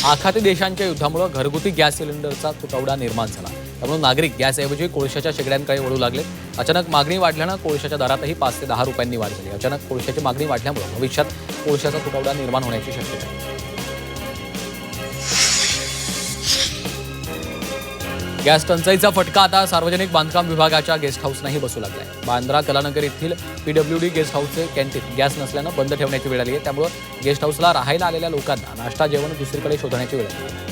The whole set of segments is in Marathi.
आखाती देशांच्या युद्धामुळे घरगुती गॅस सिलेंडरचा तुटवडा निर्माण झाला. त्यामुळे नागरिक गॅसऐवजी कोळशाच्या शेगड्यांकडे वळू लागले. अचानक मागणी वाढल्यानं कोळशाच्या दरातही 5 ते 10 रुपयांनी वाढ झाली. अचानक कोळशाची मागणी वाढल्यामुळे भविष्यात कोळशाचा तुटवडा निर्माण होण्याची शक्यता आहे. गॅस टंचाईचा फटका आता सार्वजनिक बांधकाम विभागाच्या गेस्ट हाऊसनाही बसू लागलाय. बांद्रा कलानगर येथील PWD गेस्ट हाऊसचे कॅन्टीन गॅस नसल्यानं बंद ठेवण्याची वेळ आली आहे. त्यामुळे गेस्ट हाऊसला राहायला आलेल्या लोकांना नाश्ता जेवण दुसरीकडे शोधण्याची वेळ आली आहे.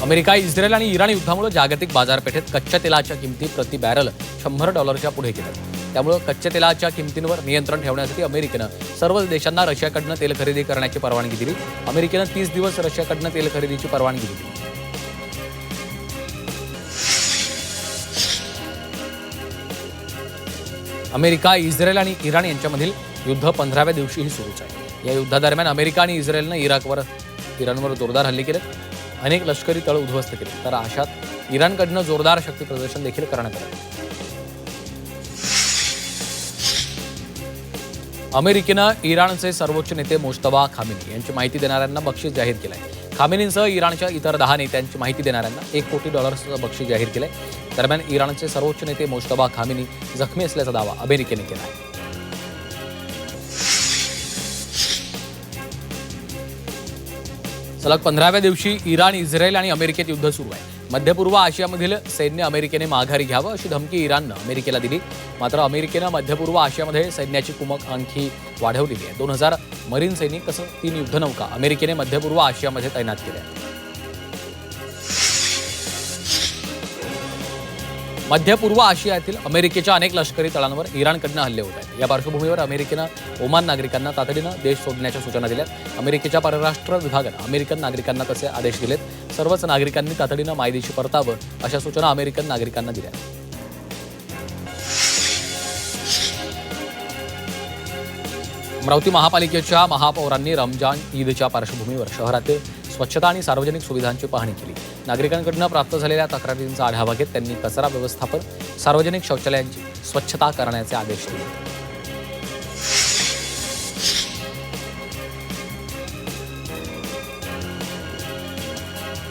अमेरिका, इस्रायल आणि इराण युद्धामुळे जागतिक बाजारपेठेत कच्च्या तेलाच्या किमती प्रति बॅरल $100 पुढे गेल्या. त्यामुळे कच्च्या तेलाच्या किमतींवर नियंत्रण ठेवण्यासाठी अमेरिकेनं सर्व देशांना रशियाकडनं तेल खरेदी करण्याची परवानगी दिली. अमेरिकेनं 30 दिवस रशियाकडनं तेल खरेदीची परवानगी दिली. अमेरिका, इस्रायल आणि इराण यांच्यामधील युद्ध 15व्या दिवशीही सुरूच आहे. या युद्धादरम्यान अमेरिका आणि इस्रायलनं इराणवर जोरदार हल्ले केले, अनेक लष्करी तळ उद्ध्वस्त केले. तर अशात इराणकडनं जोरदार शक्ती प्रदर्शन देखील करण्यात आलं. अमेरिकेनं इराणचे सर्वोच्च नेते मोज्तबा खामेनी यांची माहिती देणाऱ्यांना बक्षीस जाहीर केलं आहे. खामेनींसह इराणच्या इतर 10 नेत्यांची माहिती देणाऱ्यांना $1 कोटी बक्षीस जाहीर केलंय. दरम्यान इराणचे सर्वोच्च नेते मोज्तबा खामेनी जखमी असल्याचा दावा अमेरिकेने केला आहे. सलग 15व्या दिवशी इराण, इस्रायल आणि अमेरिकेत युद्ध सुरू आहे. मध्य पूर्व आशियामधील सैन्य अमेरिकेने माघारी घ्यावं अशी धमकी इराणनं अमेरिकेला दिली. मात्र अमेरिकेनं मध्य पूर्व आशियामध्ये सैन्याची कुमक आणखी वाढवलेली आहे. 2000 मरीन सैनिक तसंच 3 युद्धनौका अमेरिकेने मध्य पूर्व आशियामध्ये तैनात केल्या. मध्य पूर्व आशियातील अमेरिकेच्या अनेक लष्करी तळांवर इराणकडनं हल्ले होत आहेत. या पार्श्वभूमीवर अमेरिकेनं ओमान नागरिकांना तातडीनं देश सोडण्याच्या सूचना दिल्यात. अमेरिकेच्या परराष्ट्र विभागानं अमेरिकन नागरिकांना तसे आदेश दिलेत. सर्वच नागरिकांनी तातडीनं मायदेशी परतावं अशा सूचना अमेरिकन नागरिकांना दिल्या. अमरावती महापालिकेच्या महापौरांनी रमजान ईदच्या पार्श्वभूमीवर शहरातील स्वच्छता आणि सार्वजनिक सुविधांची पाहणी केली. नागरिकांकडून प्राप्त झालेल्या तक्रारींचा आढावा घेत त्यांनी कचरा व्यवस्थापन, सार्वजनिक शौचालयांची स्वच्छता करण्याचे आदेश दिले.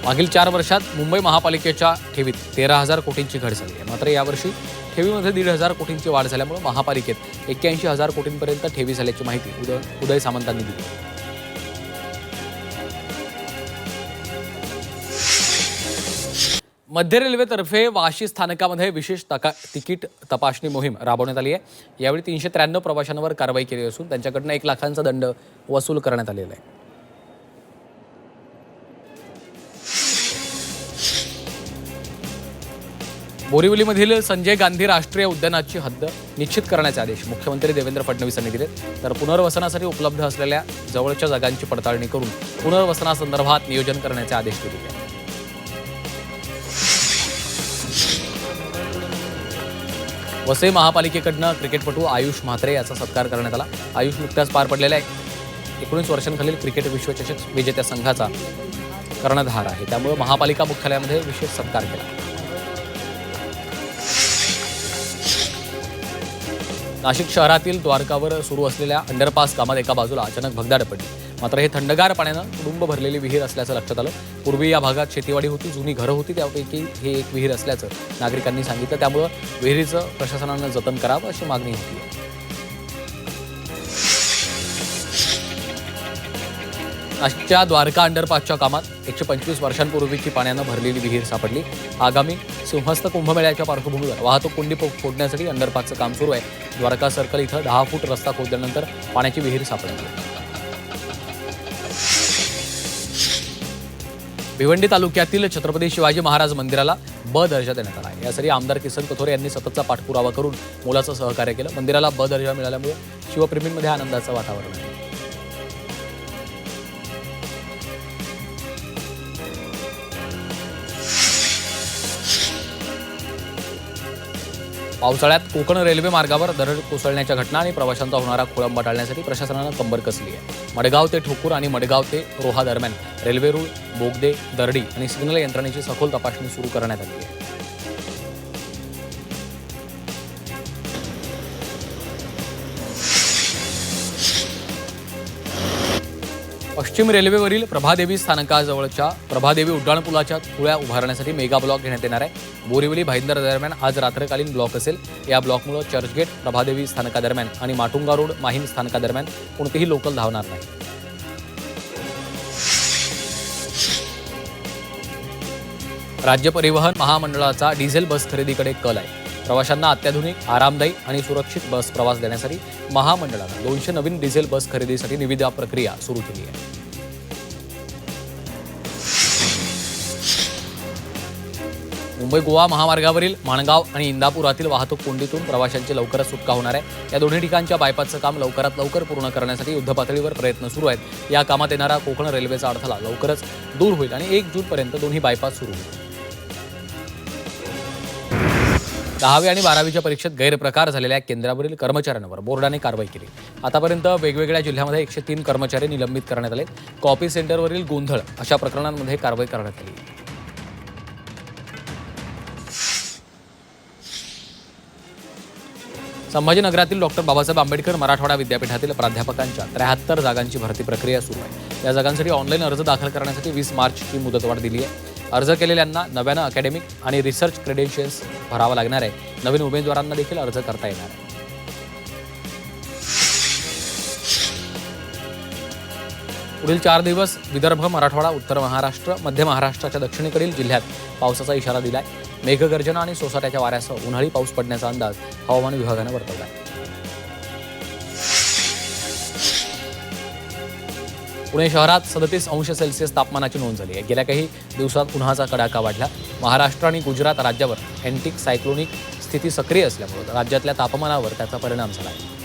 मागील 4 वर्षात मुंबई महापालिकेच्या ठेवीत 13,000 कोटींची घट झाली आहे. मात्र यावर्षी ठेवीमध्ये 1,500 कोटींची वाढ झाल्यामुळे महापालिकेत 81,000 कोटींपर्यंत ठेवी झाल्याची माहिती उदय सामंतांनी दिली. मध्य रेल्वेतर्फे वाशी स्थानकामध्ये विशेष तिकीट तपासणी मोहीम राबवण्यात आली आहे. यावेळी 393 प्रवाशांवर कारवाई केली असून त्यांच्याकडून 1 लाखांचा दंड वसूल करण्यात आलेला आहे. बोरिवलीमधील संजय गांधी राष्ट्रीय उद्यानाची हद्द निश्चित करण्याचे आदेश मुख्यमंत्री देवेंद्र फडणवीस यांनी दिले. तर पुनर्वसनासाठी उपलब्ध असलेल्या जवळच्या जागांची पडताळणी करून पुनर्वसनासंदर्भात नियोजन करण्याचे आदेश दिले आहेत. वसई महापालिकेकडनं क्रिकेटपटू आयुष म्हात्रे याचा सत्कार करण्यात आला. आयुष नुकत्याच पार पडलेल्या 19 वर्षांखालील क्रिकेट विश्वचषक विजेत्या संघाचा कर्णधार आहे. त्यामुळे महापालिका मुख्यालयामध्ये विशेष सत्कार केला. नाशिक शहरातील द्वारकावर सुरू असलेल्या अंडरपास कामात एका बाजूला अचानक भगदाड पडली. मात्र हे थंडगार पाण्यानं तुडुंब भरलेली विहीर असल्याचं लक्षात आलं. पूर्वी या भागात शेतीवाडी होती, जुनी घरं होती, त्यापैकी हे एक विहीर असल्याचं नागरिकांनी सांगितलं. त्यामुळं विहिरीचं प्रशासनानं जतन करावं अशी मागणी होती. नाशिकच्या द्वारका अंडरपासच्या कामात 125 वर्षांपूर्वीची पाण्यानं भरलेली विहीर सापडली. आगामी सिंहस्थ कुंभमेळ्याच्या पार्श्वभूमीवर वाहतूक कोंडी फोडण्यासाठी अंडरपासचं काम सुरू आहे. द्वारका सर्कल इथं 10 फूट रस्ता खोदल्यानंतर पाण्याची विहीर सापडली. भिवंडी तालुक्यातील छत्रपती शिवाजी महाराज मंदिराला ब दर्जा देण्यात आला आहे. यासाठी आमदार किसन कथोरे यांनी सततचा पाठपुरावा करून मोलाचं सहकार्य केलं. मंदिराला ब दर्जा मिळाल्यामुळे शिवप्रेमींमध्ये आनंदाचं वातावरण आहे. पावसाळ्यात कोकण रेल्वे मार्गावर दरड कोसळण्याच्या घटना आणि प्रवाशांचा होणारा खोळंबा टाळण्यासाठी प्रशासनानं कंबर कसली आहे. मडगाव ते ठोकूर आणि मडगाव ते रोहा दरम्यान रेल्वे रूळ, बोगदे, दरडी आणि सिग्नल यंत्रणेची सखोल तपासणी सुरू करण्यात आली आहे. पश्चिम रेल्वेवरील प्रभादेवी स्थानकाजवळच्या प्रभादेवी उड्डाणपुलाच्या पुळ्या उभारण्यासाठी मेगा ब्लॉक घेण्यात येणार आहे. बोरिवली भाईंदर दरम्यान आज रात्रकालीन ब्लॉक असेल. या ब्लॉकमुळे चर्चगेट प्रभादेवी स्थानकादरम्यान आणि माटुंगा रोड माहीम स्थानकादरम्यान कोणतेही लोकल धावणार नाही. राज्य परिवहन महामंडळाचा डिझेल बस खरेदीकडे कल आहे. प्रवाशांना अत्याधुनिक, आरामदायी आणि सुरक्षित बस प्रवास देण्यासाठी महामंडळानं 200 नवीन डिझेल बस खरेदीसाठी निविदा प्रक्रिया सुरू केली आहे. मुंबई गोवा महामार्गावरील माणगाव आणि इंदापुरातील वाहतूक कोंडीतून प्रवाशांची लवकरच सुटका होणार आहे. या दोन्ही ठिकाणच्या बायपासचं काम लवकरात लवकर पूर्ण करण्यासाठी युद्धपातळीवर प्रयत्न सुरू आहेत. या कामात येणारा कोकण रेल्वेचा अडथळा लवकरच दूर होईल आणि 1 जूनपर्यंत दोन्ही बायपास सुरू होईल. 10वी आणि 12वीच्या परीक्षेत गैरप्रकार झालेल्या केंद्रावरील कर्मचाऱ्यांवर बोर्डाने कारवाई केली. आतापर्यंत वेगवेगळ्या जिल्ह्यामध्ये 103 कर्मचारी निलंबित करण्यात आले. कॉपी सेंटरवरील गोंधळ अशा प्रकरणांमध्ये कारवाई करण्यात आली. संभाजीनगरातील डॉक्टर बाबासाहेब आंबेडकर मराठवाडा विद्यापीठातील प्राध्यापकांच्या 73 जागांची भरती प्रक्रिया सुरू आहे. या जागांसाठी ऑनलाईन अर्ज दाखल करण्यासाठी 20 मार्चची मुदतवाढ दिली आहे. अर्ज केलेल्यांना नव्यानं अकॅडमिक आणि रिसर्च क्रेडेन्शियल्स भरावा लागणार आहे. नवीन उमेदवारांना देखील अर्ज करता येणार आहे. पुढील 4 दिवस विदर्भ, मराठवाडा, उत्तर महाराष्ट्र, मध्य महाराष्ट्राच्या दक्षिणेकडील जिल्ह्यात पावसाचा इशारा दिलाय. मेघगर्जना आणि सोसाट्याच्या वाऱ्यासह उन्हाळी पाऊस पडण्याचा अंदाज हवामान विभागानं वर्तवला आहे. पुणे शहरात 37 अंश सेल्सिअस तापमानाची नोंद झाली आहे. गेल्या काही दिवसात उन्हाचा कडाका वाढला. महाराष्ट्र आणि गुजरात राज्यावर अँटिक सायक्लोनिक स्थिती सक्रिय असल्यामुळे राज्यातल्या तापमानावर त्याचा परिणाम झाला आहे.